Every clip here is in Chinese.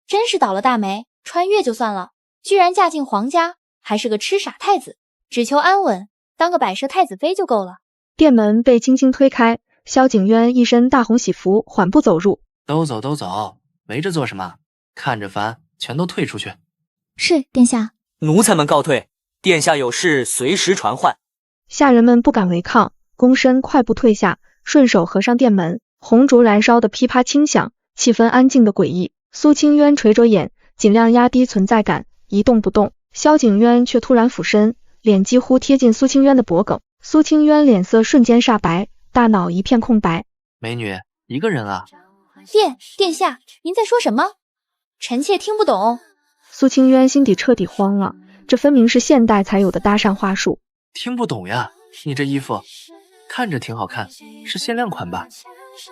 真是倒了大霉，穿越就算了，居然嫁进皇家，还是个痴傻太子，只求安稳，当个摆设太子妃就够了。店门被轻轻推开，萧景渊一身大红喜服缓步走入。都走都走，围着做什么？看着烦，全都退出去。是，殿下。奴才们告退，殿下有事随时传唤。下人们不敢违抗，躬身快步退下，顺手合上店门。红烛燃烧的噼啪轻响，气氛安静的诡异。苏清渊垂着眼，尽量压低存在感，一动不动。萧景渊却突然俯身，脸几乎贴近苏清渊的脖颈。苏清渊脸色瞬间煞白，大脑一片空白。美女，一个人啊？殿下，您在说什么？臣妾听不懂。苏清渊心底彻底慌了，这分明是现代才有的搭讪话术。听不懂呀？你这衣服看着挺好看，是限量款吧？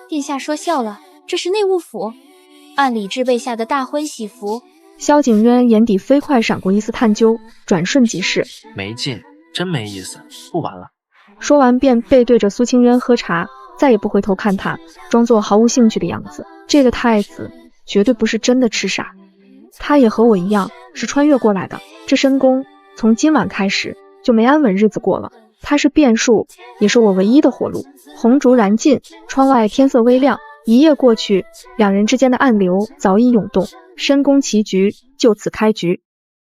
殿下说笑了，这是内务府按理制备下的大婚喜服。萧景渊眼底飞快闪过一丝探究，转瞬即逝。没劲，真没意思，不玩了。说完便背对着苏清渊喝茶，再也不回头看他，装作毫无兴趣的样子。这个太子绝对不是真的痴傻，他也和我一样是穿越过来的。这深宫从今晚开始就没安稳日子过了，他是变数，也是我唯一的活路。红烛燃尽，窗外天色微亮，一夜过去，两人之间的暗流早已涌动，深宫棋局就此开局。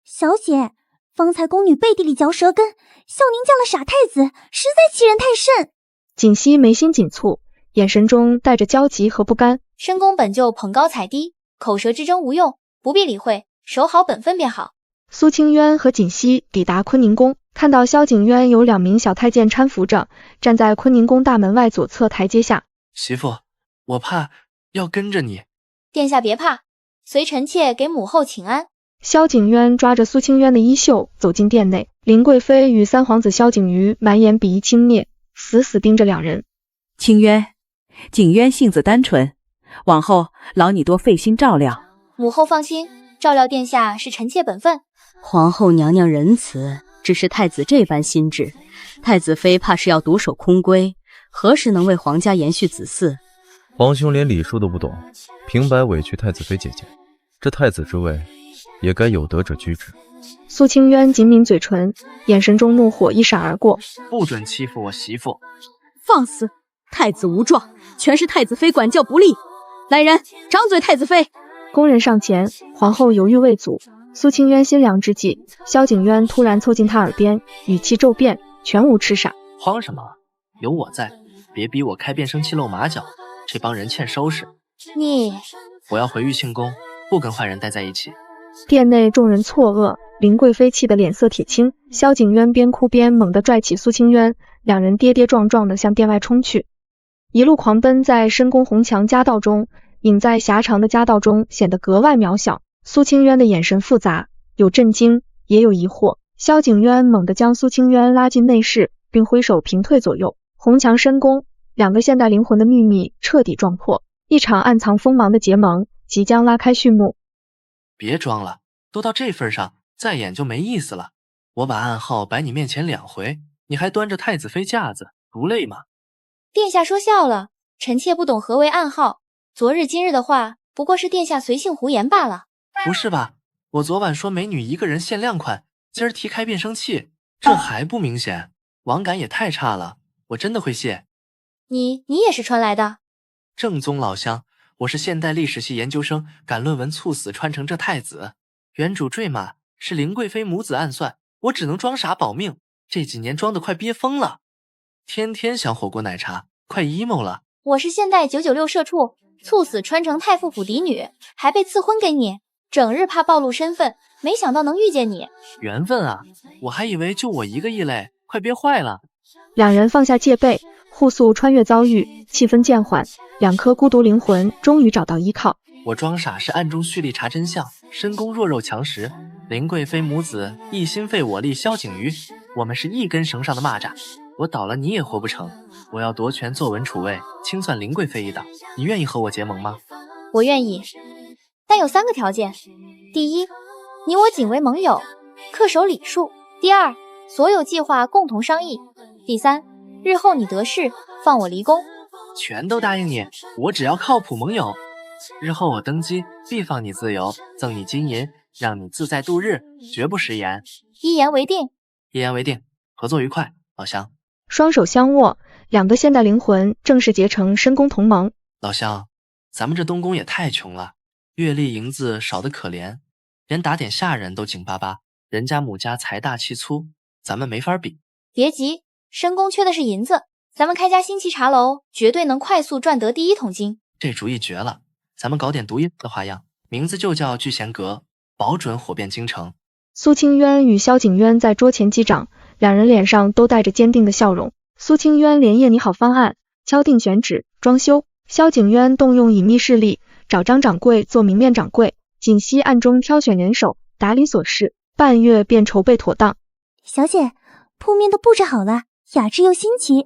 小姐，方才宫女背地里嚼舌根，笑您嫁了傻太子，实在欺人太甚。锦溪眉心紧蹙，眼神中带着焦急和不甘。深宫本就捧高踩低，口舌之争无用，不必理会，守好本分便好。苏清渊和锦溪抵达坤宁宫，看到萧景渊有2名小太监搀扶着，站在坤宁宫大门外左侧台阶下。媳妇，我怕要跟着你。殿下别怕，随臣妾给母后请安。萧景渊抓着苏清渊的衣袖走进殿内，林贵妃与三皇子萧景瑜满眼鄙夷轻蔑，死死盯着两人。清渊，景渊性子单纯，往后劳你多费心照料。母后放心，照料殿下是臣妾本分。皇后娘娘仁慈，只是太子这般心智，太子妃怕是要独守空闺，何时能为皇家延续子嗣？皇兄连礼数都不懂，平白委屈太子妃姐姐，这太子之位也该有德者居之。苏清渊紧抿嘴唇，眼神中怒火一闪而过。不准欺负我媳妇！放肆！太子无状，全是太子妃管教不力。来人，掌嘴太子妃！宫人上前，皇后犹豫未阻。苏清渊心凉之际，萧景渊突然凑近他耳边，语气骤变，全无痴傻。慌什么？有我在，别逼我开变声器露马脚，这帮人欠收拾。我要回玉庆宫，不跟坏人待在一起。殿内众人错愕，林贵妃气得脸色铁青。萧景渊边哭边猛地拽起苏清渊，两人跌跌撞撞地向殿外冲去，一路狂奔在深宫红墙夹道中，隐在狭长的夹道中显得格外渺小。苏清渊的眼神复杂，有震惊，也有疑惑。萧景渊猛地将苏清渊拉进内室，并挥手平退左右。红墙深宫，两个现代灵魂的秘密彻底撞破，一场暗藏锋芒的结盟即将拉开序幕。别装了，都到这份上，再演就没意思了。我把暗号摆你面前2回，你还端着太子妃架子，不累吗？殿下说笑了，臣妾不懂何为暗号，昨日今日的话不过是殿下随性胡言罢了。不是吧？我昨晚说美女一个人限量款，今儿提开变声器，这还不明显？网感也太差了，我真的会谢。你也是穿来的？正宗老乡，我是现代历史系研究生，赶论文猝死穿成这太子。原主坠马是林贵妃母子暗算，我只能装傻保命。这几年装得快憋疯了，天天想火锅奶茶，快 emo 了。我是现代996社畜，猝死穿成太傅府嫡女，还被赐婚给你，整日怕暴露身份，没想到能遇见你。缘分啊，我还以为就我一个异类，快憋坏了。两人放下戒备，互诉穿越遭遇，气氛渐缓，两颗孤独灵魂终于找到依靠。我装傻是暗中蓄力查真相，深宫弱肉强食，林贵妃母子一心废我立萧景瑜，我们是一根绳上的蚂蚱，我倒了你也活不成。我要夺权坐稳储位，清算林贵妃一党，你愿意和我结盟吗？我愿意，但有3个条件。第一，你我仅为盟友，恪守礼数。第二，所有计划共同商议。第三，日后你得势，放我离宫。全都答应你，我只要靠谱盟友。日后我登基，必放你自由，赠你金银，让你自在度日，绝不食言。一言为定。一言为定，合作愉快，老乡。双手相握，两个现代灵魂正式结成深宫同盟。老乡，咱们这东宫也太穷了，月例银子少得可怜，连打点下人都紧巴巴。人家母家财大气粗，咱们没法比。别急，深宫缺的是银子，咱们开家新奇茶楼，绝对能快速赚得第一桶金。这主意绝了，咱们搞点独一的花样，名字就叫聚贤阁，保准火遍京城。苏清渊与萧景渊在桌前击掌，两人脸上都带着坚定的笑容。苏清渊连夜拟好方案，敲定选址、装修。萧景渊动用隐秘势力，找张掌柜做明面掌柜，锦溪暗中挑选人手，打理琐事，半月便筹备妥当。小姐，铺面都布置好了，雅致又新奇，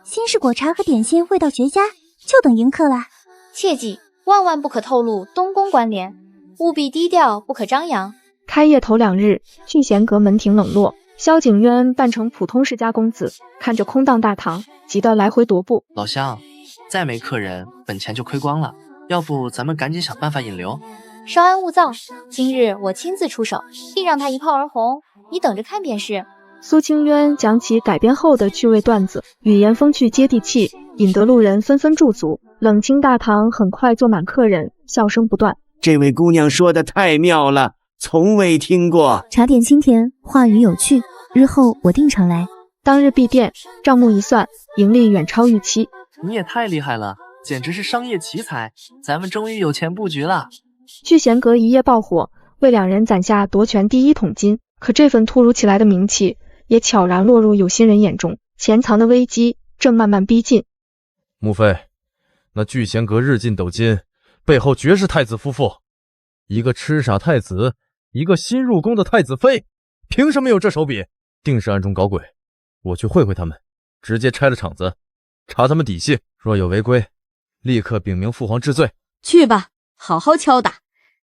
新式果茶和点心味道绝佳，就等迎客啦。切记，万万不可透露东宫关联，务必低调，不可张扬。开业头2日，聚贤阁门庭冷落，萧景渊扮成普通世家公子，看着空荡大堂，急得来回踱步。老乡，再没客人，本钱就亏光了，要不咱们赶紧想办法引流。稍安勿躁，今日我亲自出手，定让他一炮而红，你等着看便是。苏清渊讲起改编后的趣味段子，语言风趣接地气，引得路人纷纷驻足。冷清大堂很快坐满客人，笑声不断。这位姑娘说的太妙了，从未听过。茶点清甜，话语有趣，日后我定常来。当日闭店，账目一算，盈利远超预期。你也太厉害了，简直是商业奇才，咱们终于有钱布局了。聚贤阁一夜爆火，为两人攒下夺权第一桶金。可这份突如其来的名气，也悄然落入有心人眼中，潜藏的危机正慢慢逼近。穆妃，那聚贤阁日进斗金，背后绝是太子夫妇。一个痴傻太子，一个新入宫的太子妃，凭什么有这手笔？定是暗中搞鬼。我去会会他们，直接拆了场子，查他们底细，若有违规，立刻禀明父皇治罪。去吧，好好敲打，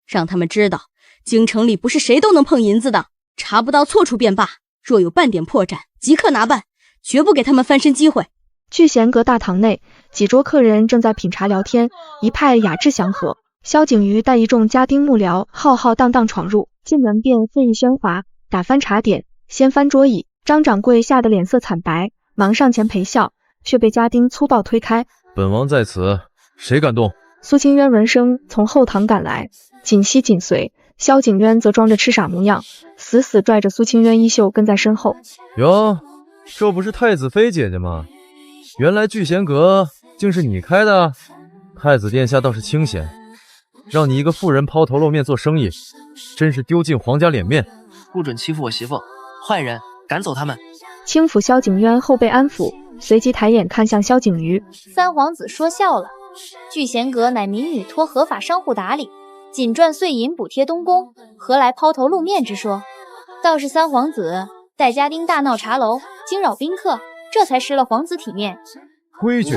让他们知道京城里不是谁都能碰银子的，查不到错处便罢，若有半点破绽，即刻拿办，绝不给他们翻身机会。聚贤阁大堂内，几桌客人正在品茶聊天，一派雅致祥和。萧景瑜带一众家丁幕僚浩浩荡荡闯入，进门便肆意喧哗，打翻茶点，掀翻桌椅。张掌柜吓得脸色惨白，忙上前陪笑，却被家丁粗暴推开。本王在此，谁敢动？苏清渊闻声从后堂赶来，锦溪紧随，萧景渊则装着痴傻模样，死死拽着苏清渊衣袖跟在身后。哟，这不是太子妃姐姐吗？原来聚贤阁竟是你开的？太子殿下倒是清闲，让你一个妇人抛头露面做生意，真是丢尽皇家脸面。不准欺负我媳妇，坏人，赶走他们。轻抚萧景渊后被安抚，随即抬眼看向萧景瑜。三皇子说笑了，聚贤阁乃民女托合法商户打理，仅赚碎银补贴东宫，何来抛头露面之说？倒是三皇子带家丁大闹茶楼，惊扰宾客，这才失了皇子体面。规矩，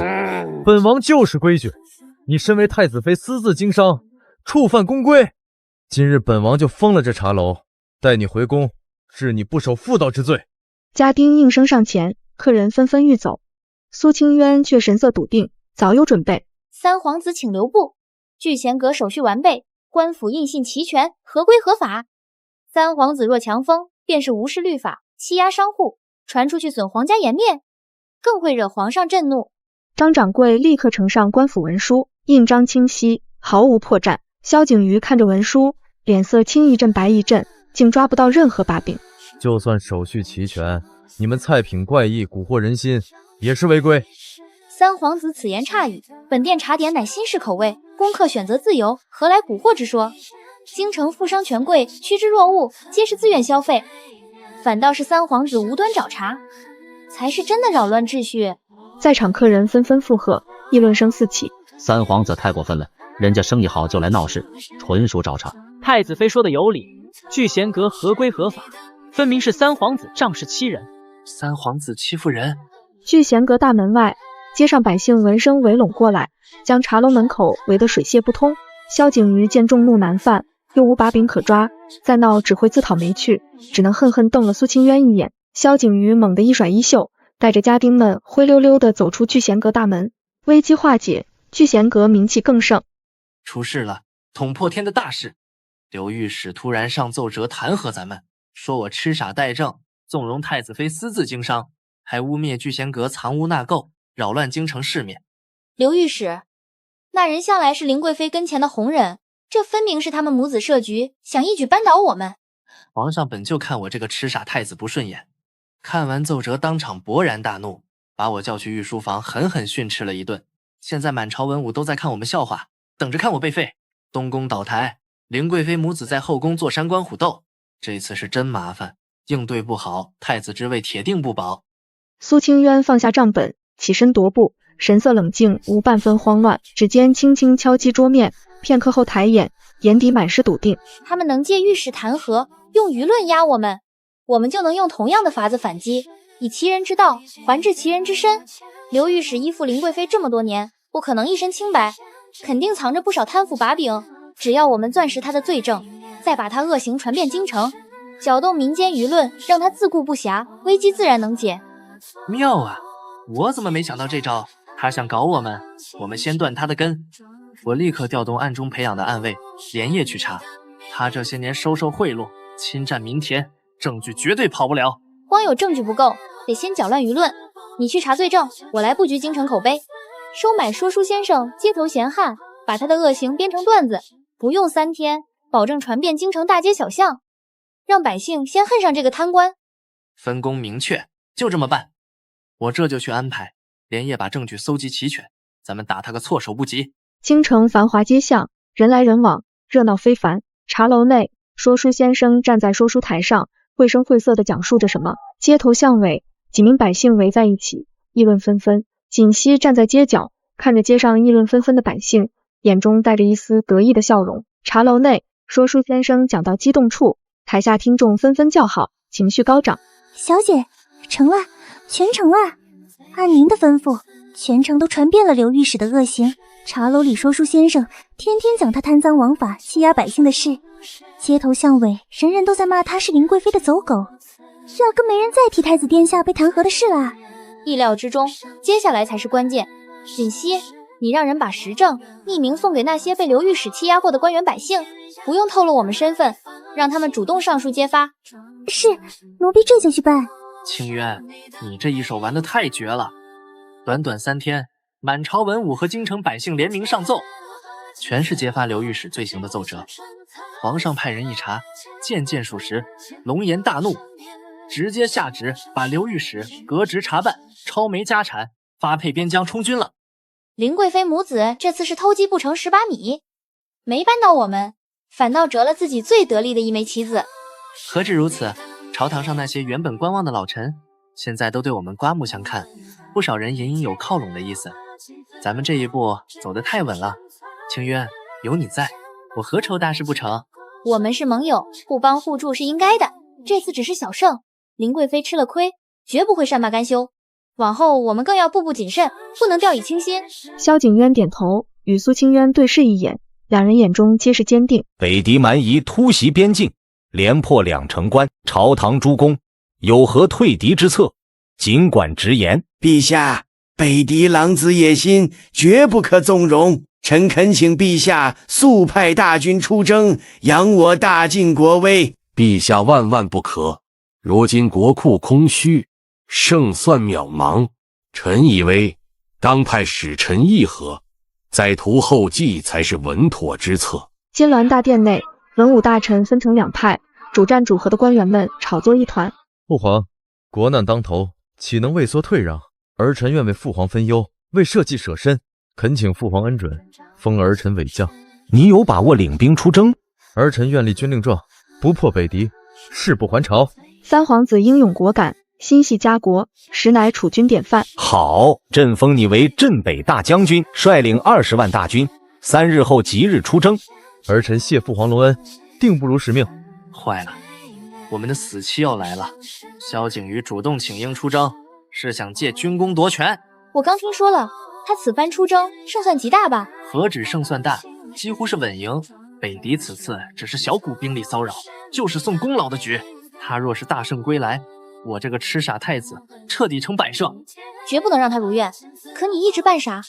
本王就是规矩。你身为太子妃私自经商，触犯宫规，今日本王就封了这茶楼，带你回宫，治你不守妇道之罪。家丁应声上前，客人纷纷欲走，苏清渊却神色笃定，早有准备。三皇子请留步，聚贤阁手续完备，官府印信齐全，合规合法。三皇子若强封，便是无视律法，欺压商户，传出去损皇家颜面，更会惹皇上震怒。张掌柜立刻呈上官府文书，印章清晰，毫无破绽。萧景瑜看着文书，脸色青一阵白一阵，竟抓不到任何把柄。就算手续齐全，你们菜品怪异，蛊惑人心，也是违规。三皇子此言差矣，本店茶点乃新式口味，顾客选择自由，何来蛊惑之说？京城富商权贵趋之若鹜，皆是自愿消费，反倒是三皇子无端找茬，才是真的扰乱秩序。在场客人纷纷附和，议论声四起。三皇子太过分了，人家生意好就来闹事，纯属找茬。太子妃说的有理，聚贤阁合规合法，分明是三皇子仗势欺人。三皇子欺负人。聚贤阁大门外，街上百姓闻声围拢过来，将茶楼门口围得水泄不通。萧景瑜见众怒难犯，又无把柄可抓，再闹只会自讨没趣，只能恨恨瞪了苏清渊一眼。萧景瑜猛地一甩衣袖，带着家丁们灰溜溜地走出聚贤阁大门。危机化解，聚贤阁名气更盛。出事了，捅破天的大事。刘御史突然上奏折弹劾咱们，说我痴傻怠政，纵容太子妃私自经商，还污蔑聚贤阁藏污纳垢，扰乱京城市面。刘御史，那人向来是林贵妃跟前的红人，这分明是他们母子设局，想一举扳倒我们。皇上本就看我这个痴傻太子不顺眼，看完奏折当场勃然大怒，把我叫去御书房狠狠训斥了一顿。现在满朝文武都在看我们笑话，等着看我被废。东宫倒台，林贵妃母子在后宫坐山观虎斗，这次是真麻烦，应对不好，太子之位铁定不保。苏清渊放下账本，起身踱步，神色冷静，无半分慌乱，指尖轻轻敲击桌面，片刻后抬眼，眼底满是笃定。他们能借御史弹劾，用舆论压我们，我们就能用同样的法子反击，以其人之道还治其人之身。刘御史依附林贵妃这么多年，不可能一身清白，肯定藏着不少贪腐把柄。只要我们钻实他的罪证，再把他恶行传遍京城，搅动民间舆论，让他自顾不暇，危机自然能解。妙啊！我怎么没想到这招？他想搞我们，我们先断他的根。我立刻调动暗中培养的暗卫，连夜去查。他这些年收受贿赂，侵占民田，证据绝对跑不了。光有证据不够，得先搅乱舆论。你去查罪证，我来布局京城口碑，收买说书先生，街头闲汉，把他的恶行编成段子，不用3天，保证传遍京城大街小巷，让百姓先恨上这个贪官。分工明确，就这么办。我这就去安排，连夜把证据搜集齐全，咱们打他个措手不及。京城繁华街巷，人来人往，热闹非凡。茶楼内，说书先生站在说书台上，绘声绘色地讲述着什么。街头巷尾，几名百姓围在一起，议论纷纷。锦溪站在街角，看着街上议论纷纷的百姓，眼中带着一丝得意的笑容。茶楼内，说书先生讲到激动处，台下听众纷纷叫好，情绪高涨。小姐，成了，全成了。按您的吩咐，全城都传遍了刘御史的恶行。茶楼里说书先生天天讲他贪赃枉法、欺压百姓的事，街头巷尾人人都在骂他是林贵妃的走狗，压根没人再提太子殿下被弹劾的事啦。意料之中，接下来才是关键。锦溪，你让人把实证匿名送给那些被刘御史欺压过的官员百姓，不用透露我们身份，让他们主动上书揭发。是，奴婢这就去办。清渊，你这一手玩得太绝了！短短3天，满朝文武和京城百姓联名上奏，全是揭发刘御史罪行的奏折。皇上派人一查，件件属实，龙颜大怒，直接下旨把刘御史革职查办，抄没家产，发配边疆充军了。林贵妃母子这次是偷鸡不成蚀把米，没扳倒我们，反倒折了自己最得力的一枚棋子。何止如此，朝堂上那些原本观望的老臣，现在都对我们刮目相看，不少人隐隐有靠拢的意思。咱们这一步走得太稳了，清渊，有你在，我何愁大事不成？我们是盟友，互帮互助是应该的。这次只是小胜，林贵妃吃了亏，绝不会善罢甘休。往后我们更要步步谨慎，不能掉以轻心。萧景渊点头，与苏清渊对视一眼，两人眼中皆是坚定。北狄蛮夷突袭边境，连破2城关，朝堂诸公有何退敌之策？尽管直言。陛下，北狄狼子野心，绝不可纵容。臣恳请陛下速派大军出征，扬我大晋国威。陛下万万不可！如今国库空虚，胜算渺茫。臣以为当派使臣议和，再图后继才是稳妥之策。金銮大殿内，文武大臣分成2派，主战主和的官员们吵作一团。父皇，国难当头，岂能畏缩退让？儿臣愿为父皇分忧，为社稷舍身，恳请父皇恩准，封儿臣伪将。你有把握领兵出征？儿臣愿立军令状，不破北狄，誓不还朝。三皇子英勇果敢，心系家国，实乃储君典范。好，朕封你为镇北大将军，率领20万大军，3日后即日出征。儿臣谢父皇隆恩，定不辱使命。坏了，我们的死期要来了。萧景瑜主动请缨出征，是想借军功夺权。我刚听说了，他此番出征胜算极大吧？何止胜算大，几乎是稳赢。北狄此次只是小股兵力骚扰，就是送功劳的局。他若是大胜归来，我这个痴傻太子彻底成摆设，绝不能让他如愿。可你一直扮傻，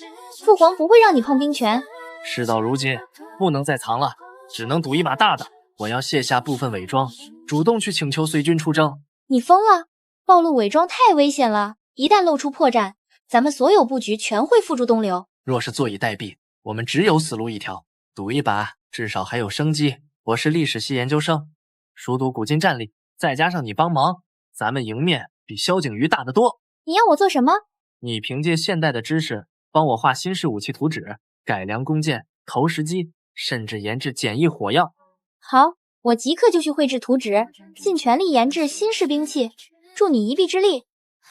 父皇不会让你碰兵权。事到如今，不能再藏了，只能赌一把大的。我要卸下部分伪装，主动去请求随军出征。你疯了？暴露伪装太危险了，一旦露出破绽，咱们所有布局全会付诸东流。若是坐以待毙，我们只有死路一条。赌一把，至少还有生机。我是历史系研究生，熟读古今战例，再加上你帮忙，咱们赢面比萧景瑜大得多。你要我做什么？你凭借现代的知识，帮我画新式武器图纸，改良弓箭、投石机，甚至研制简易火药。好，我即刻就去绘制图纸，尽全力研制新式兵器，助你一臂之力。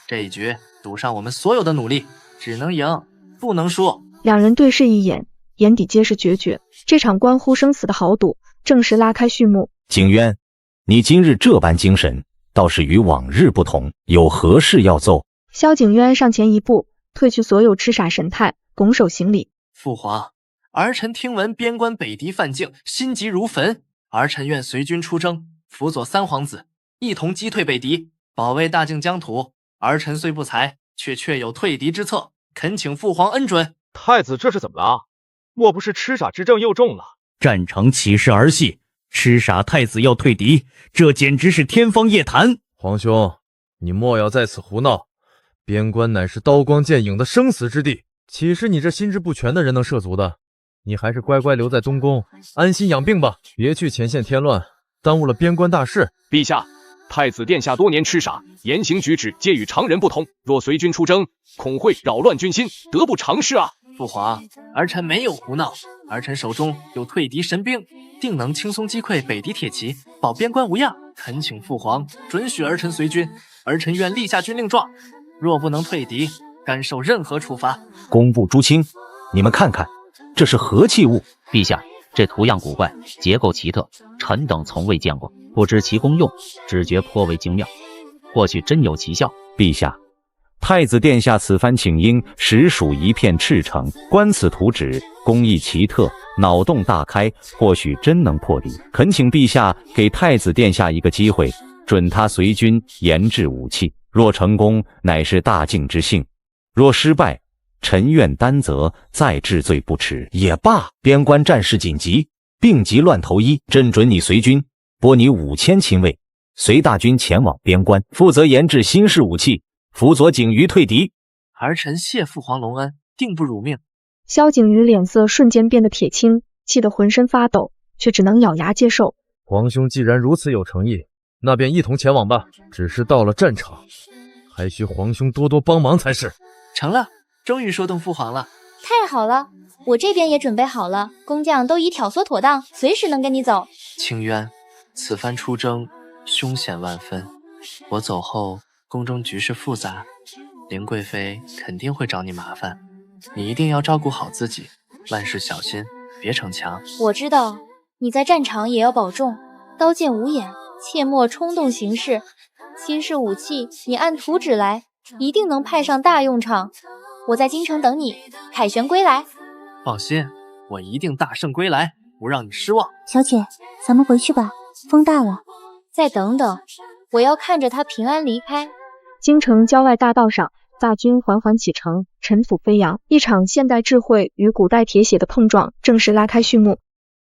这一局赌上我们所有的努力，只能赢，不能输。两人对视一眼，眼底皆是决绝。这场关乎生死的豪赌正式拉开序幕。景渊，你今日这般精神，倒是与往日不同，有何事要奏？萧景渊上前一步，褪去所有痴傻神态，拱手行礼。父皇，儿臣听闻边关北敌犯境，心急如焚，儿臣愿随军出征，辅佐三皇子，一同击退北敌，保卫大境疆土。儿臣虽不才，却确有退敌之策，恳请父皇恩准。太子这是怎么了？莫不是痴傻之症又中了？战场岂是儿戏？痴傻太子要退敌，这简直是天方夜谭。皇兄，你莫要在此胡闹。边关乃是刀光剑影的生死之地，岂是你这心智不全的人能涉足的？你还是乖乖留在东宫，安心养病吧，别去前线添乱，耽误了边关大事。陛下，太子殿下多年痴傻，言行举止皆与常人不同，若随军出征，恐会扰乱军心，得不偿失啊！父皇，儿臣没有胡闹，儿臣手中有退敌神兵，定能轻松击溃北敌铁骑，保边关无恙。恳请父皇准许儿臣随军，儿臣愿立下军令状。若不能退敌，甘受任何处罚。工部诸卿，你们看看，这是何器物？陛下，这图样古怪，结构奇特，臣等从未见过，不知其功用，只觉颇为精妙，或许真有奇效。陛下，太子殿下此番请缨，实属一片赤诚。观此图纸，工艺奇特，脑洞大开，或许真能破敌。恳请陛下给太子殿下一个机会，准他随军研制武器。若成功，乃是大敬之幸；若失败，臣愿担责，再治罪不迟。也罢，边关战事紧急，病急乱投医，朕准你随军，拨你5000亲卫，随大军前往边关，负责研制新式武器，辅佐景瑜退敌。儿臣谢父皇隆恩，定不辱命。萧景瑜脸色瞬间变得铁青，气得浑身发抖，却只能咬牙接受。皇兄既然如此有诚意，那便一同前往吧。只是到了战场，还需皇兄多多帮忙才是。成了，终于说动父皇了。太好了，我这边也准备好了，工匠都已挑唆妥当，随时能跟你走。清渊，此番出征凶险万分，我走后宫中局势复杂，林贵妃肯定会找你麻烦，你一定要照顾好自己，万事小心，别逞强。我知道，你在战场也要保重，刀剑无眼，切莫冲动行事。新式武器你按图纸来，一定能派上大用场。我在京城等你，凯旋归来。放心，我一定大胜归来，不让你失望。小姐，咱们回去吧，风大了。再等等，我要看着他平安离开。京城郊外大道上，大军缓缓启程，尘土飞扬，一场现代智慧与古代铁血的碰撞正式拉开序幕。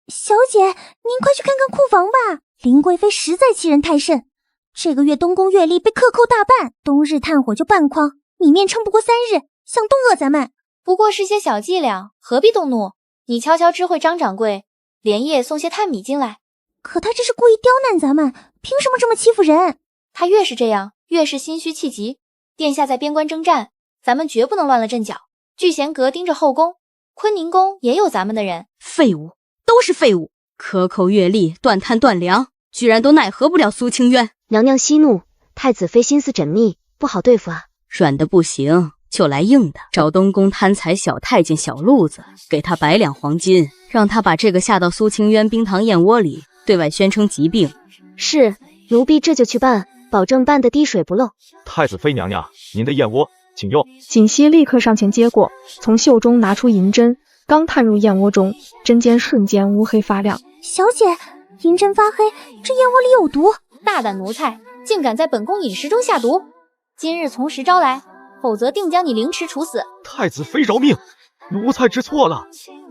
小姐，您快去看看库房吧，林贵妃实在欺人太甚。这个月东宫月例被克扣大半，冬日炭火就半筐，米面撑不过3日，想冻饿咱们。不过是些小伎俩，何必动怒？你悄悄知会张掌柜，连夜送些炭米进来。可他这是故意刁难咱们，凭什么这么欺负人？他越是这样，越是心虚气急。殿下在边关征战，咱们绝不能乱了阵脚。聚贤阁盯着后宫，坤宁宫也有咱们的人。废物，都是废物！克扣月例，断炭断粮，居然都奈何不了苏清渊。娘娘息怒，太子妃心思缜密，不好对付啊。软的不行，就来硬的，找东宫贪财小太监小路子，给他100两黄金，让他把这个下到苏清渊冰糖燕窝里，对外宣称疾病。是，奴婢这就去办，保证办得滴水不漏。太子妃娘娘，您的燕窝，请用。锦溪立刻上前接过，从袖中拿出银针，刚探入燕窝中，针尖瞬间乌黑发亮。小姐，银针发黑，这燕窝里有毒！大胆奴才，竟敢在本宫饮食中下毒！今日从实招来，否则定将你凌迟处死。太子妃饶命！奴才知错了，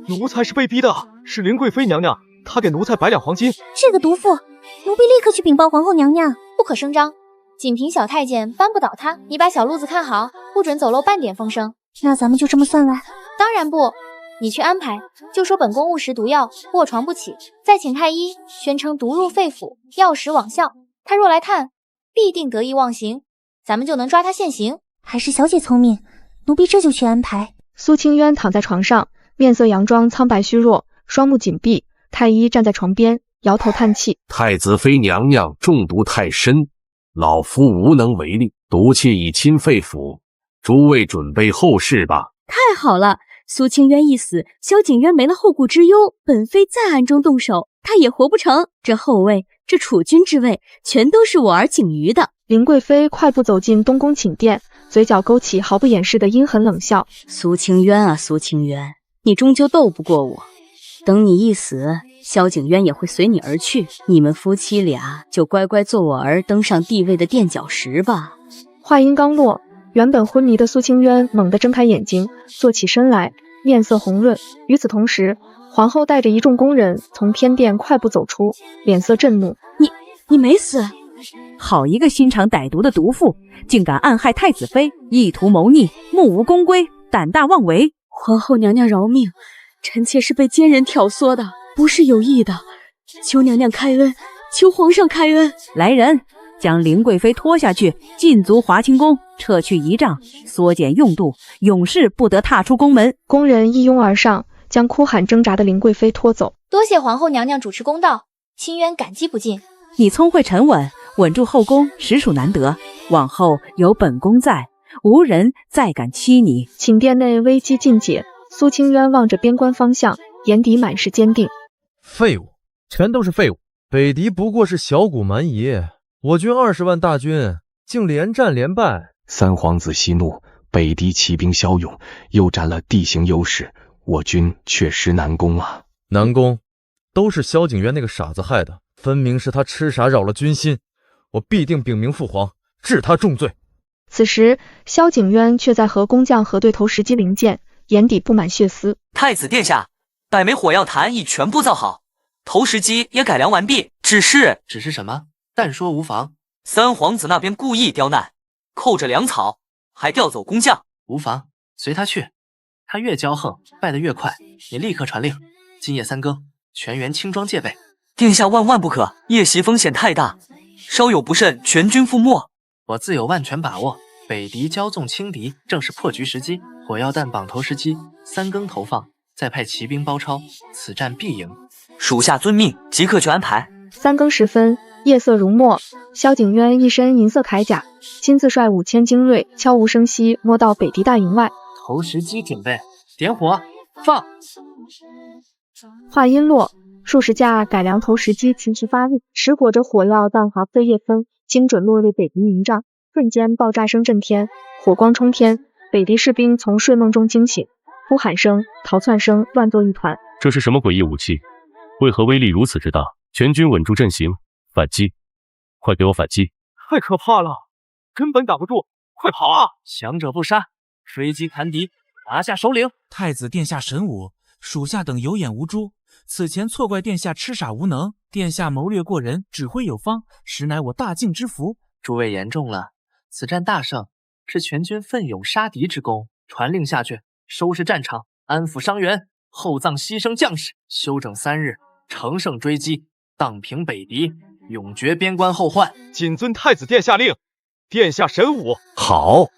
奴才是被逼的，是林贵妃娘娘，她给奴才100两黄金。这个毒妇，奴婢立刻去禀报皇后娘娘。不可声张，仅凭小太监扳不倒他。你把小路子看好，不准走漏半点风声。那咱们就这么算了？当然不，你去安排，就说本宫误食毒药，卧床不起，再请太医宣称毒入肺腑，药食罔效。他若来探，必定得意忘形，咱们就能抓他现行。还是小姐聪明，奴婢这就去安排。苏清渊躺在床上，面色佯装苍白虚弱，双目紧闭。太医站在床边，摇头叹气：太子妃娘娘中毒太深，老夫无能为力，毒气已侵肺腑，诸位准备后事吧。太好了，苏清渊一死，萧景渊没了后顾之忧，本妃再暗中动手，他也活不成。这后位，这储君之位，全都是我儿景瑜的。林贵妃快步走进东宫寝殿，嘴角勾起毫不掩饰的阴狠冷笑。苏清渊啊，苏清渊，你终究斗不过我。等你一死，萧景渊也会随你而去，你们夫妻俩就乖乖做我儿登上帝位的垫脚石吧。话音刚落，原本昏迷的苏清渊猛地睁开眼睛，坐起身来，面色红润。与此同时，皇后带着一众宫人从天殿快步走出，脸色震怒。你没死？好一个心肠歹毒的毒妇，竟敢暗害太子妃，意图谋逆，目无公归，胆大妄为。皇后娘娘饶命，臣妾是被奸人挑唆的，不是有意的，求娘娘开恩，求皇上开恩。来人，将林贵妃拖下去，禁足华清宫，撤去仪仗，缩减用度，永世不得踏出宫门。宫人一拥而上，将哭喊挣扎的林贵妃拖走。多谢皇后娘娘主持公道，清渊感激不尽。你聪慧沉稳，稳住后宫实属难得，往后有本宫在，无人再敢欺你。寝殿内危机尽解，苏清渊望着边关方向，眼底满是坚定。废物，全都是废物！北狄不过是小股蛮夷，我军20万大军竟连战连败。三皇子息怒，北狄骑兵骁勇，又占了地形优势，我军确实难攻啊！难攻，都是萧景渊那个傻子害的，分明是他痴傻扰了军心，我必定禀明父皇，治他重罪。此时，萧景渊却在和工匠核对投石机零件，眼底布满血丝。太子殿下，100枚火药弹已全部造好，投石机也改良完毕，只是什么？但说无妨。三皇子那边故意刁难，扣着粮草，还调走工匠。无妨，随他去。他越骄横，败得越快。你立刻传令，今夜3更，全员轻装戒备。殿下万万不可，夜袭风险太大，稍有不慎，全军覆没。我自有万全把握。北狄骄纵轻敌，正是破局时机。火药弹绑投石机，3更投放，再派骑兵包抄，此战必赢。属下遵命，即刻去安排。3更时分，夜色如墨，萧景渊一身银色铠甲，亲自率5000精锐，悄无声息摸到北狄大营外。投石机准备，点火，放。话音落，数十架改良投石机齐齐发力，持裹着火药弹滑飞叶分，精准落入北狄营帐。瞬间爆炸声震天，火光冲天，北狄士兵从睡梦中惊醒，呼喊声、逃窜声乱作一团。这是什么诡异武器？为何威力如此之大？全军稳住阵型，反击！快给我反击！太可怕了，根本打不住，快跑啊！降者不杀，追击砍敌，拿下首领。太子殿下神武，属下等有眼无珠，此前错怪殿下痴傻无能，殿下谋略过人，指挥有方，实乃我大敬之福。诸位言重了，此战大胜是全军奋勇杀敌之功。传令下去，收拾战场，安抚伤员，厚葬牺牲将士，休整3日，乘胜追击，荡平北狄，永绝边关后患。谨遵太子殿下令，殿下神武。好，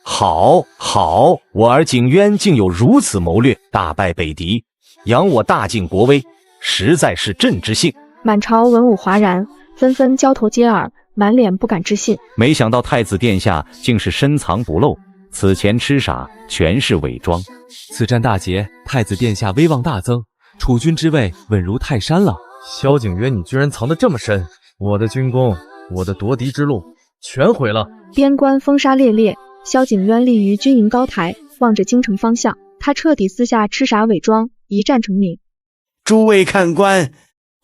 我儿景渊竟有如此谋略，大败北狄，扬我大晋国威，实在是朕之幸。满朝文武哗然，纷纷交头接耳，满脸不敢置信。没想到太子殿下竟是深藏不露，此前痴傻全是伪装。此战大捷，太子殿下威望大增，储君之位稳如泰山了。萧景渊，你居然藏得这么深！我的军功，我的夺嫡之路，全毁了。边关风沙烈烈，萧景渊立于军营高台，望着京城方向，他彻底撕下痴傻伪装，一战成名。诸位看官，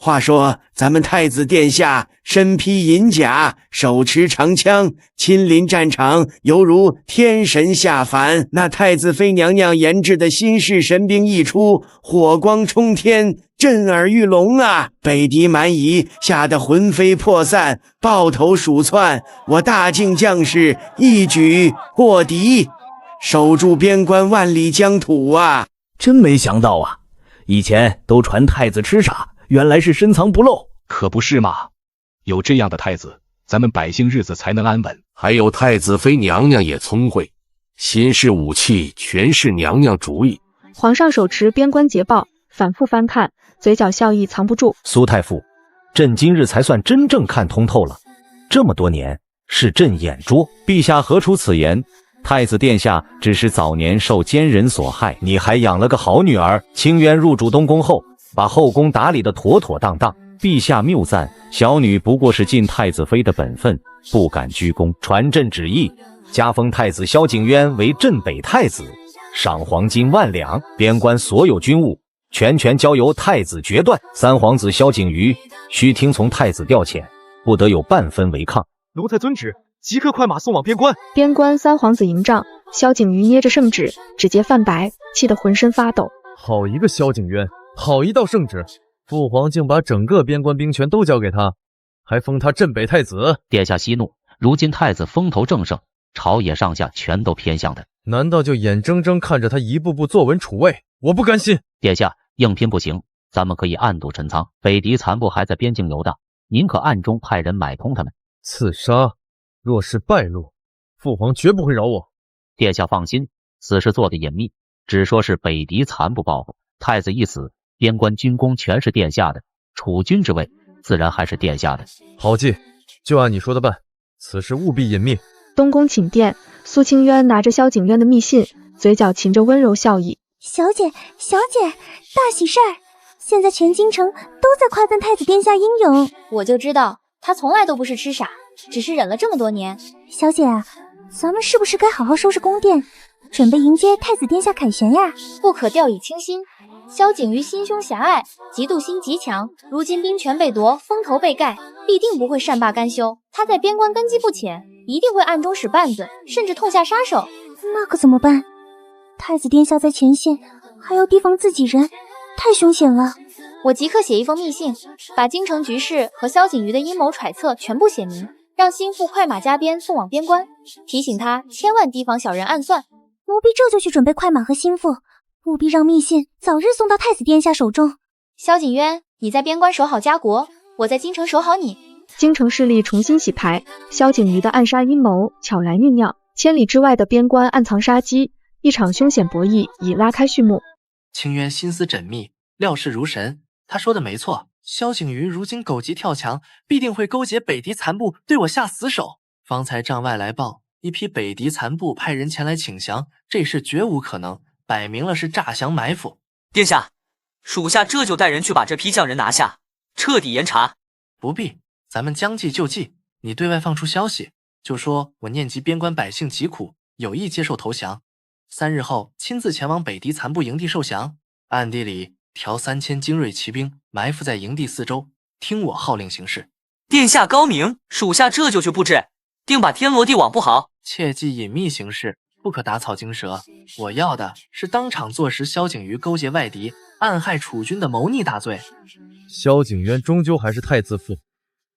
话说咱们太子殿下身披银甲，手持长枪，亲临战场，犹如天神下凡。那太子妃娘娘研制的新式神兵一出，火光冲天，震耳欲聋啊！北狄蛮夷吓得魂飞魄散，抱头鼠窜。我大靖将士一举破敌，守住边关万里疆土啊！真没想到啊，以前都传太子痴傻，原来是深藏不露。可不是嘛，有这样的太子，咱们百姓日子才能安稳。还有太子妃娘娘也聪慧，新式武器全是娘娘主意。皇上手持边关捷报，反复翻看，嘴角笑意藏不住。苏太傅，朕今日才算真正看通透了，这么多年是朕眼拙。陛下何出此言？太子殿下只是早年受奸人所害，你还养了个好女儿。清渊入主东宫后，把后宫打理得妥妥当当。陛下谬赞，小女不过是尽太子妃的本分，不敢居宫。传朕旨意，加封太子萧景渊为镇北太子，赏黄金10000两，边关所有军务全交由太子决断。三皇子萧景瑜须听从太子调遣，不得有半分违抗。奴才遵旨，即刻快马送往边关。边关三皇子迎帐，萧景瑜捏着圣旨，指节泛白，气得浑身发抖。好一个萧景渊，好一道圣旨！父皇竟把整个边关兵权都交给他，还封他镇北太子。殿下息怒，如今太子风头正盛，朝野上下全都偏向他，难道就眼睁睁看着他一步步坐稳储位？我不甘心。殿下，硬拼不行，咱们可以暗度陈仓，北狄残部还在边境游荡，您可暗中派人买通他们。刺杀，若是败露，父皇绝不会饶我。殿下放心，此事做得隐秘，只说是北狄残部报复。太子一死，边关军功全是殿下的，储君之位自然还是殿下的。好计，就按你说的办，此事务必隐秘。东宫寝殿，苏清渊拿着萧景渊的密信，嘴角噙着温柔笑意。小姐，大喜事儿！现在全京城都在夸赞太子殿下英勇。我就知道他从来都不是痴傻，只是忍了这么多年。小姐啊，咱们是不是该好好收拾宫殿，准备迎接太子殿下凯旋呀？不可掉以轻心。萧景瑜心胸狭隘，嫉妒心极强，如今兵权被夺，风头被盖，必定不会善罢甘休。他在边关根基不浅，一定会暗中使绊子，甚至痛下杀手。那可怎么办？太子殿下在前线，还要提防自己人，太凶险了。我即刻写一封密信，把京城局势和萧景瑜的阴谋揣测全部写明，让心腹快马加鞭送往边关，提醒他千万提防小人暗算。奴婢这就去准备快马和心腹，务必让密信早日送到太子殿下手中。萧景渊，你在边关守好家国，我在京城守好你。京城势力重新洗牌，萧景瑜的暗杀阴谋悄然酝酿，千里之外的边关暗藏杀机，一场凶险博弈已拉开序幕。清渊心思缜密，料事如神，他说的没错，萧景瑜如今狗急跳墙，必定会勾结北狄残部对我下死手。方才帐外来报，一批北狄残部派人前来请降，这事绝无可能，摆明了是诈降埋伏。殿下，属下这就带人去把这批匠人拿下，彻底严查。不必，咱们将计就计，你对外放出消息，就说我念及边关百姓疾苦，有意接受投降，3日后亲自前往北狄残部营地受降，暗地里调3000精锐骑兵埋伏在营地四周，听我号令行事。殿下高明，属下这就去布置，定把天罗地网布好。切记隐秘行事，不可打草惊蛇。我要的是当场坐实萧景瑜勾结外敌，暗害储君的谋逆大罪。萧景渊终究还是太自负，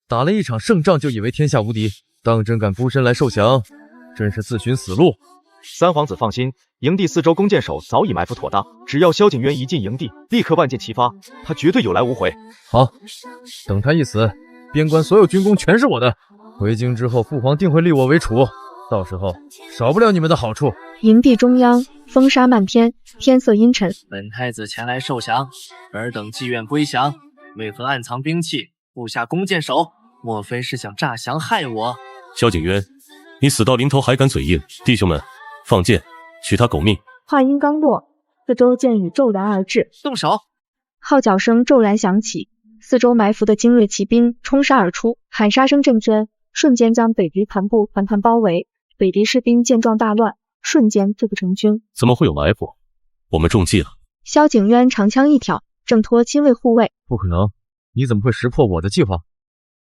打了一场胜仗就以为天下无敌，当真敢孤身来受降，真是自寻死路。三皇子放心，营地四周弓箭手早已埋伏妥当，只要萧景渊一进营地，立刻万箭齐发，他绝对有来无回。好，等他一死，边关所有军功全是我的。回京之后，父皇定会立我为储，到时候少不了你们的好处。营地中央，风沙漫天，天色阴沉。本太子前来受降，尔等既愿归降，为何暗藏兵器，布下弓箭手？莫非是想诈降害我？萧景渊，你死到临头还敢嘴硬，弟兄们，放箭，取他狗命！话音刚落，四周箭雨骤然而至，动手！号角声骤然响起，四周埋伏的精锐骑兵冲杀而出，喊杀声震天，瞬间将北狄残部团团包围。北狄士兵见状大乱，瞬间退不成军。怎么会有埋伏？我们中计了！萧景渊长枪一挑，挣脱亲卫护卫。不可能，你怎么会识破我的计划？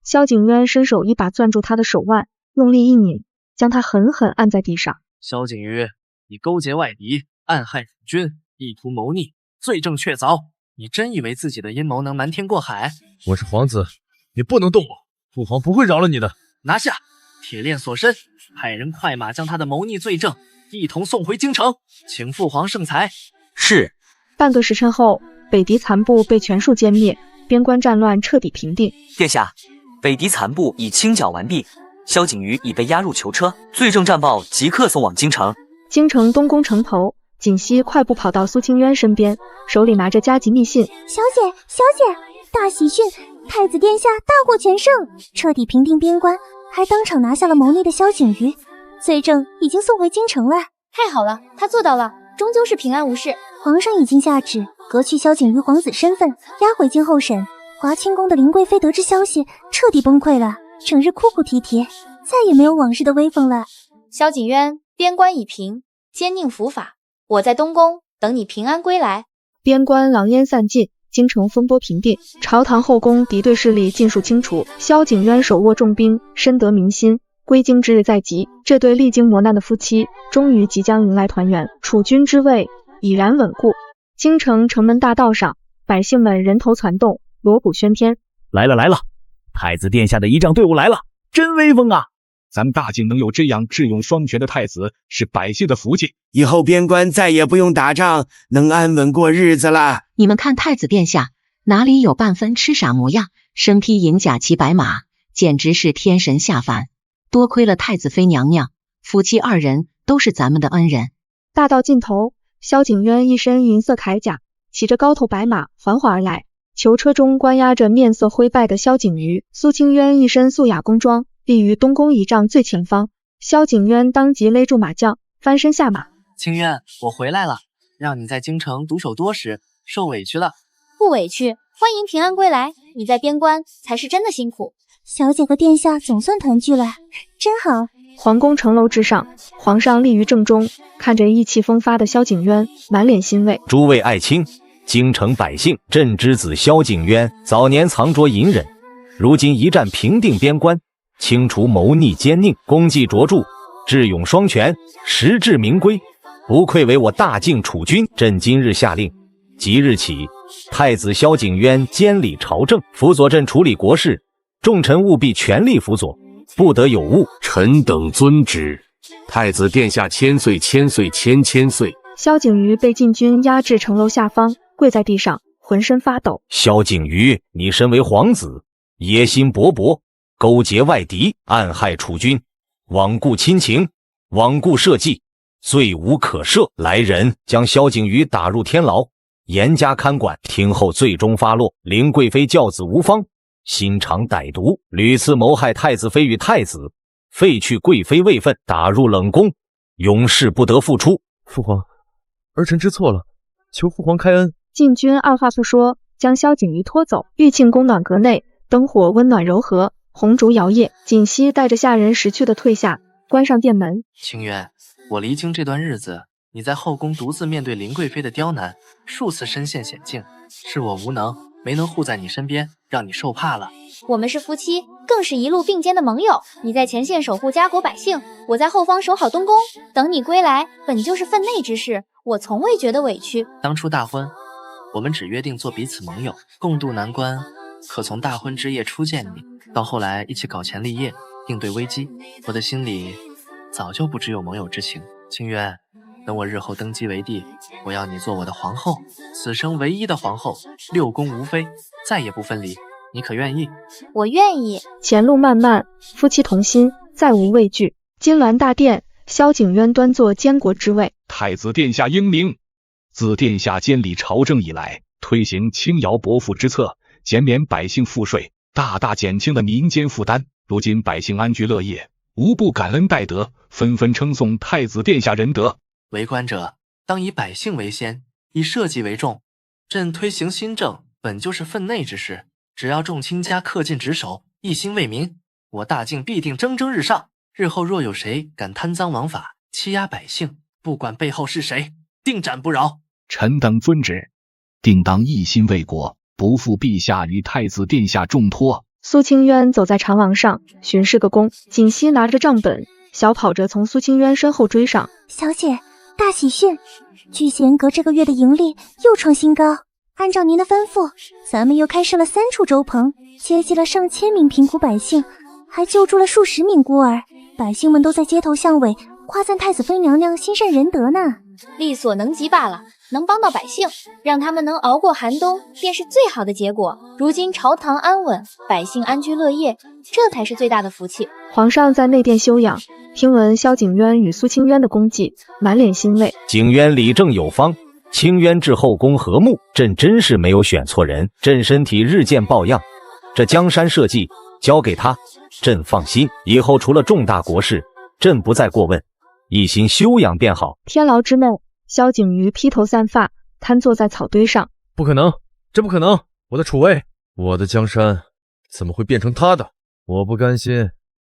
萧景渊伸手一把攥住他的手腕，用力一拧，将他狠狠按在地上。萧景瑜，你勾结外敌，暗害楚军，意图谋逆，罪证确凿。你真以为自己的阴谋能瞒天过海？我是皇子，你不能动我，父皇不会饶了你的。拿下，铁链锁身，派人快马将他的谋逆罪证一同送回京城，请父皇圣裁。是。半个时辰后，北狄残部被全数歼灭，边关战乱彻底平定。殿下，北狄残部已清剿完毕，萧景瑜已被押入囚车，罪证战报即刻送往京城。京城东宫城头，锦溪快步跑到苏清渊身边，手里拿着加急密信。小姐，大喜讯！太子殿下大获全胜，彻底平定边关，还当场拿下了谋逆的萧景瑜，罪证已经送回京城了。太好了，他做到了，终究是平安无事。皇上已经下旨革去萧景瑜皇子身份，押回京候审。华清宫的林贵妃得知消息，彻底崩溃了，整日哭哭啼啼，再也没有往日的威风了。萧景渊，边关已平，奸佞伏法，我在东宫等你平安归来。边关狼烟散尽，京城风波平定，朝堂后宫敌对势力尽数清除。萧景渊手握重兵，深得民心。归京之日在即，这对历经磨难的夫妻终于即将迎来团圆。储君之位已然稳固。京城城门大道上，百姓们人头攒动，锣鼓喧天。来了，太子殿下的仪仗队伍来了，真威风啊！咱们大晋能有这样智勇双全的太子，是百姓的福气。以后边关再也不用打仗，能安稳过日子了。你们看太子殿下哪里有半分痴傻模样，身披银甲骑白马，简直是天神下凡。多亏了太子妃娘娘，夫妻二人都是咱们的恩人。大道尽头，萧景渊一身银色铠甲，骑着高头白马缓缓而来。囚车中关押着面色灰败的萧景瑜，苏清渊一身素雅宫装，立于东宫仪仗最前方。萧景渊当即勒住马缰，翻身下马。清渊，我回来了，让你在京城独守多时，受委屈了。不委屈，欢迎平安归来。你在边关才是真的辛苦。小姐和殿下总算团聚了，真好。皇宫城楼之上，皇上立于正中，看着意气风发的萧景渊，满脸欣慰。诸位爱卿，京城百姓，朕之子萧景渊早年藏拙隐忍，如今一战平定边关，清除谋逆奸佞，功绩卓著，智勇双全，实至名归，不愧为我大晋储君。朕今日下令，即日起，太子萧景渊监理朝政，辅佐朕处理国事，众臣务必全力辅佐，不得有误。臣等遵旨。太子殿下千岁千岁千千岁。萧景瑜被禁军压制城楼下方，跪在地上，浑身发抖。萧景瑜，你身为皇子，野心勃勃，勾结外敌，暗害储君，罔顾亲情，罔顾社稷，罪无可赦。来人，将萧景瑜打入天牢，严加看管，听候最终发落。林贵妃教子无方，心肠歹毒，屡次谋害太子妃与太子，废去贵妃位分，打入冷宫，永世不得复出。父皇，儿臣知错了，求父皇开恩。禁军二话不说，将萧景瑜拖走。玉庆宫暖阁内，灯火温暖柔和，红烛摇曳。锦溪带着下人识趣的退下，关上殿门。清渊，我离京这段日子，你在后宫独自面对林贵妃的刁难，数次身陷险境，是我无能，没能护在你身边，让你受怕了。我们是夫妻，更是一路并肩的盟友。你在前线守护家国百姓，我在后方守好东宫，等你归来，本就是分内之事，我从未觉得委屈。当初大婚，我们只约定做彼此盟友，共度难关。可从大婚之夜初见你，到后来一起搞钱立业，应对危机，我的心里早就不只有盟友之情。清渊，等我日后登基为帝，我要你做我的皇后，此生唯一的皇后，六宫无妃，再也不分离。你可愿意？我愿意。前路漫漫，夫妻同心，再无畏惧。金銮大殿，萧景渊端坐监国之位。太子殿下英明，自殿下监理朝政以来，推行轻徭薄赋之策，减免百姓赋税，大大减轻了民间负担。如今百姓安居乐业，无不感恩戴德，纷纷称颂太子殿下仁德。为官者当以百姓为先，以社稷为重。朕推行新政，本就是分内之事，只要众卿家恪尽职守，一心为民，我大晋必定蒸蒸日上。日后若有谁敢贪赃枉法，欺压百姓，不管背后是谁，定斩不饶。臣等遵旨，定当一心为国，不负陛下与太子殿下重托。苏清渊走在长廊上，巡视个宫，锦溪拿着账本，小跑着从苏清渊身后追上。小姐，大喜讯！聚贤阁这个月的盈利又创新高。按照您的吩咐，咱们又开设了3处粥棚，接济了上千名贫苦百姓，还救助了数十名孤儿。百姓们都在街头巷尾夸赞太子妃娘娘心善仁德呢。力所能及罢了，能帮到百姓，让他们能熬过寒冬，便是最好的结果。如今朝堂安稳，百姓安居乐业，这才是最大的福气。皇上在内殿休养，听闻萧景渊与苏清渊的功绩，满脸欣慰。景渊理政有方，清渊至后宫和睦，朕真是没有选错人。朕身体日渐抱恙，这江山社稷交给他，朕放心。以后除了重大国事，朕不再过问，一心休养便好。天牢之内，萧景瑜披头散发，瘫坐在草堆上。不可能，这不可能！我的储位，我的江山，怎么会变成他的？我不甘心，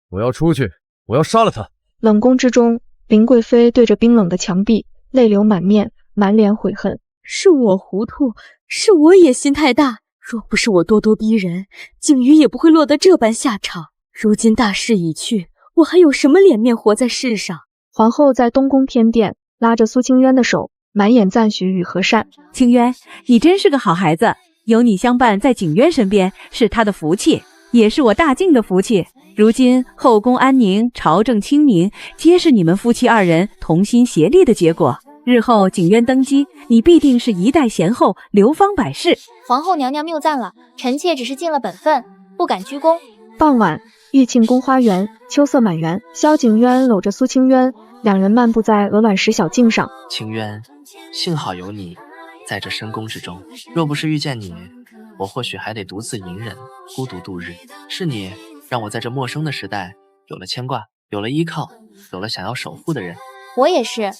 我要出去，我要杀了他！冷宫之中，林贵妃对着冰冷的墙壁，泪流满面，满脸悔恨。是我糊涂，是我野心太大。若不是我咄咄逼人，景瑜也不会落得这般下场。如今大势已去，我还有什么脸面活在世上？皇后在东宫偏殿拉着苏清渊的手，满眼赞许与和善。清渊，你真是个好孩子，有你相伴在景渊身边，是他的福气，也是我大靖的福气。如今后宫安宁，朝政清明，皆是你们夫妻2人同心协力的结果。日后景渊登基，你必定是一代贤后，流芳百世。皇后娘娘谬赞了，臣妾只是尽了本分，不敢居宫。傍晚，玉庆宫花园，秋色满园，萧景渊搂着苏清渊，两人漫步在鹅卵石小径上。清渊，幸好有你在这深宫之中，若不是遇见你，我或许还得独自隐忍，孤独度日。是你让我在这陌生的时代有了牵挂，有了依靠，有了想要守护的人。我也是，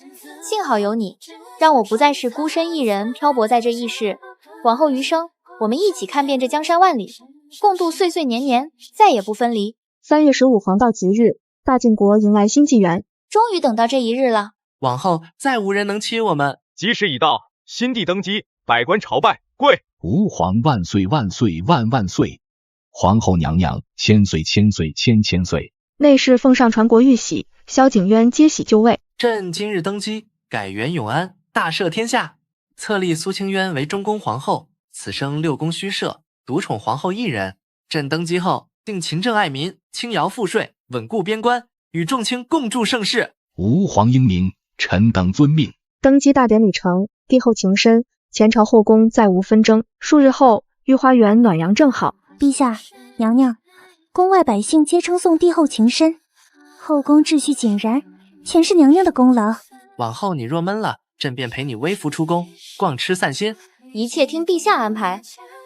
幸好有你，让我不再是孤身一人漂泊在这异世。往后余生，我们一起看遍这江山万里，共度岁岁年年，再也不分离。3月15黄道吉日，大晋国迎来新纪元，终于等到这一日了。往后再无人能欺我们。吉时已到，新帝登基，百官朝拜，跪。吾皇万岁万岁万万岁！皇后娘娘千岁千岁千千岁！内侍奉上传国玉玺，萧景渊接喜就位。朕今日登基，改元永安，大赦天下，册立苏清渊为中宫皇后，此生6宫虚设，独宠皇后一人。朕登基后，定勤政爱民，轻徭赋税，稳固边关，与众卿共筑盛世。吾皇英明，臣等遵命。登基大典礼成，帝后情深，前朝后宫再无纷争。数日后，御花园暖阳正好。陛下、娘娘，宫外百姓皆称颂帝后情深，后宫秩序井然，全是娘娘的功劳。往后你若闷了，朕便陪你微服出宫，逛吃散心。一切听陛下安排。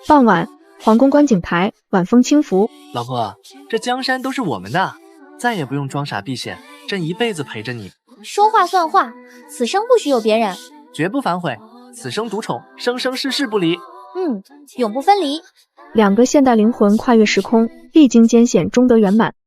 傍晚，皇宫观景台，晚风轻拂。老婆，这江山都是我们的，再也不用装傻避险，朕一辈子陪着你。说话算话，此生不许有别人，绝不反悔，此生独宠，生生世世不离。永不分离。2个现代灵魂跨越时空，历经艰险终得圆满。